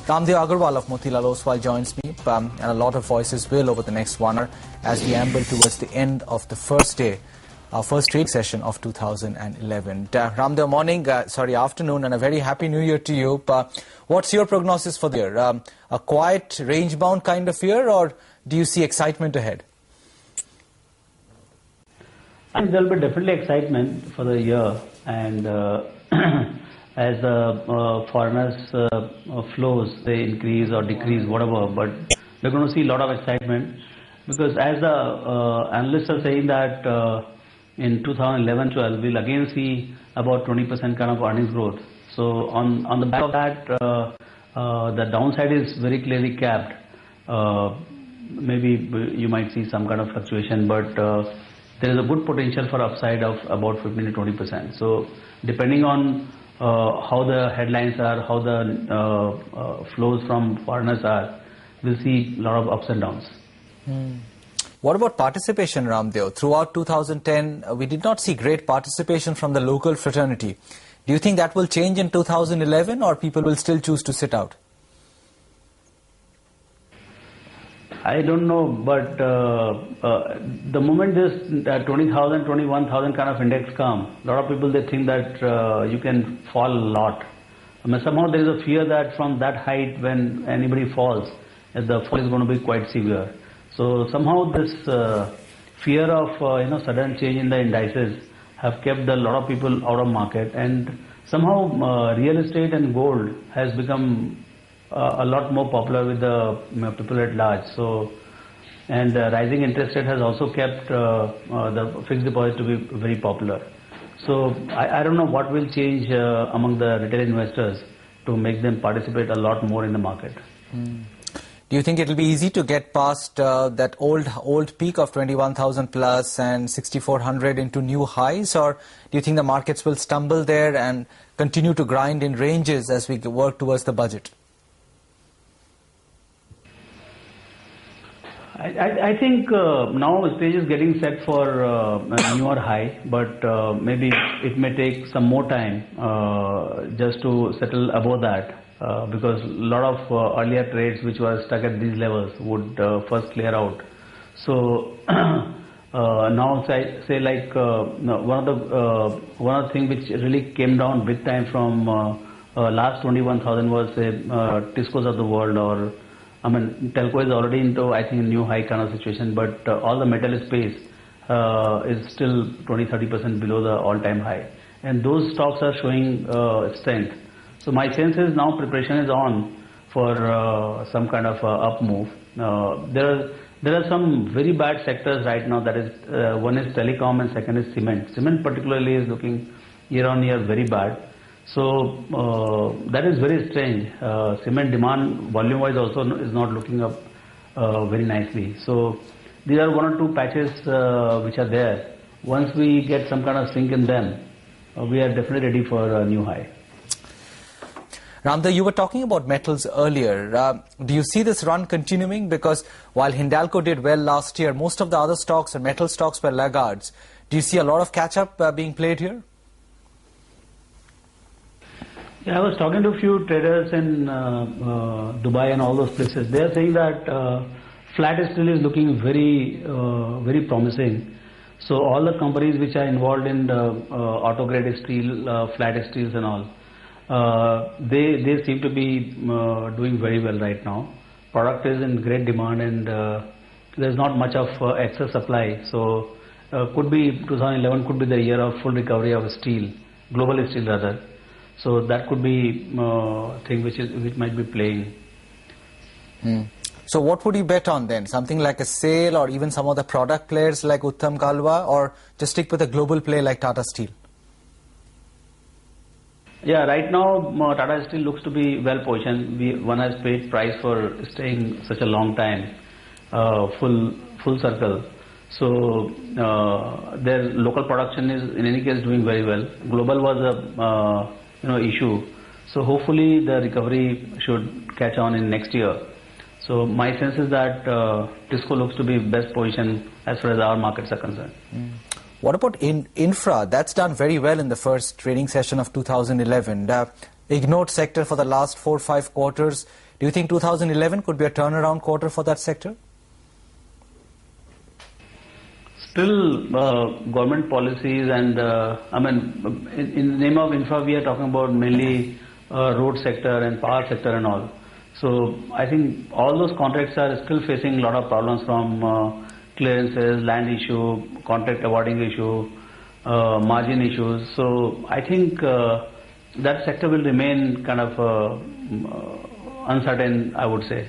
Ramdeo Agarwal of Motilal Oswal joins me, and a lot of voices will over the next 1 hour as we amble towards the end of the first day, our first trade session of 2011. Ramdeo, afternoon, and a very happy new year to you. What's your prognosis for the year? A quiet, range-bound kind of year, or do you see excitement ahead? I think there will be definitely excitement for the year, and as foreigners flows, they increase or decrease, whatever, but we're going to see a lot of excitement because as the analysts are saying that in 2011-12 we'll again see about 20% kind of earnings growth. So on the back of that, the downside is very clearly capped. Maybe you might see some kind of fluctuation, but there is a good potential for upside of about 15 to 20%. So depending on how the headlines are, how the flows from foreigners are, we'll see a lot of ups and downs. What about participation, Ramdeo? Throughout 2010, we did not see great participation from the local fraternity. Do you think that will change in 2011, or people will still choose to sit out? I don't know, but the moment this 20,000, 21,000 kind of index come, a lot of people, they think that you can fall a lot. I mean, somehow there is a fear that from that height, when anybody falls, the fall is going to be quite severe. So somehow this fear of sudden change in the indices have kept a lot of people out of market, and somehow real estate and gold has become a lot more popular with the people at large. So, and rising interest rate has also kept the fixed deposit to be very popular. So I don't know what will change among the retail investors to make them participate a lot more in the market. Do you think it will be easy to get past that old peak of 21,000 plus and 6,400 into new highs, or do you think the markets will stumble there and continue to grind in ranges as we work towards the budget? I think now the stage is getting set for a newer high, but maybe it may take some more time just to settle above that because a lot of earlier trades which were stuck at these levels would first clear out. So now say like one of the things which really came down big time from last 21,000 was Tiscos of the world, or I mean, telco is already into, I think, a new high kind of situation, but all the metal space is still 20-30% below the all-time high. And those stocks are showing strength. So my sense is now preparation is on for some kind of up move. There are some very bad sectors right now. That is, one is telecom and second is cement. Cement particularly is looking year on year very bad. So that is very strange. Cement demand volume-wise also is not looking up very nicely. So these are one or two patches which are there. Once we get some kind of sink in them, we are definitely ready for a new high. Ramdeo, you were talking about metals earlier. Do you see this run continuing? Because while Hindalco did well last year, most of the other stocks and metal stocks were laggards. Do you see a lot of catch-up being played here? Yeah, I was talking to a few traders in Dubai and all those places. They are saying that flat steel is looking very, very promising. So all the companies which are involved in the auto grade steel, flat steels and all, they seem to be doing very well right now. Product is in great demand, and there's not much of excess supply. So could be 2011 could be the year of full recovery of steel, global steel rather. So that could be thing which might be playing. So what would you bet on then? Something like a SAIL or even some of the product players like Uttam Galva, or just stick with a global play like Tata Steel? Yeah, right now Tata Steel looks to be well positioned. One has paid price for staying such a long time, full circle. So their local production is in any case doing very well. Global was a issue. So hopefully the recovery should catch on in next year. So my sense is that Tisco looks to be best positioned as far as our markets are concerned. What about infra? That's done very well in the first trading session of 2011. ignored sector for the last 4 or 5 quarters. Do you think 2011 could be a turnaround quarter for that sector? Still, government policies and in the name of infra, we are talking about mainly road sector and power sector and all. So I think all those contracts are still facing a lot of problems from clearances, land issue, contract awarding issue, margin issues. So I think that sector will remain kind of uncertain, I would say.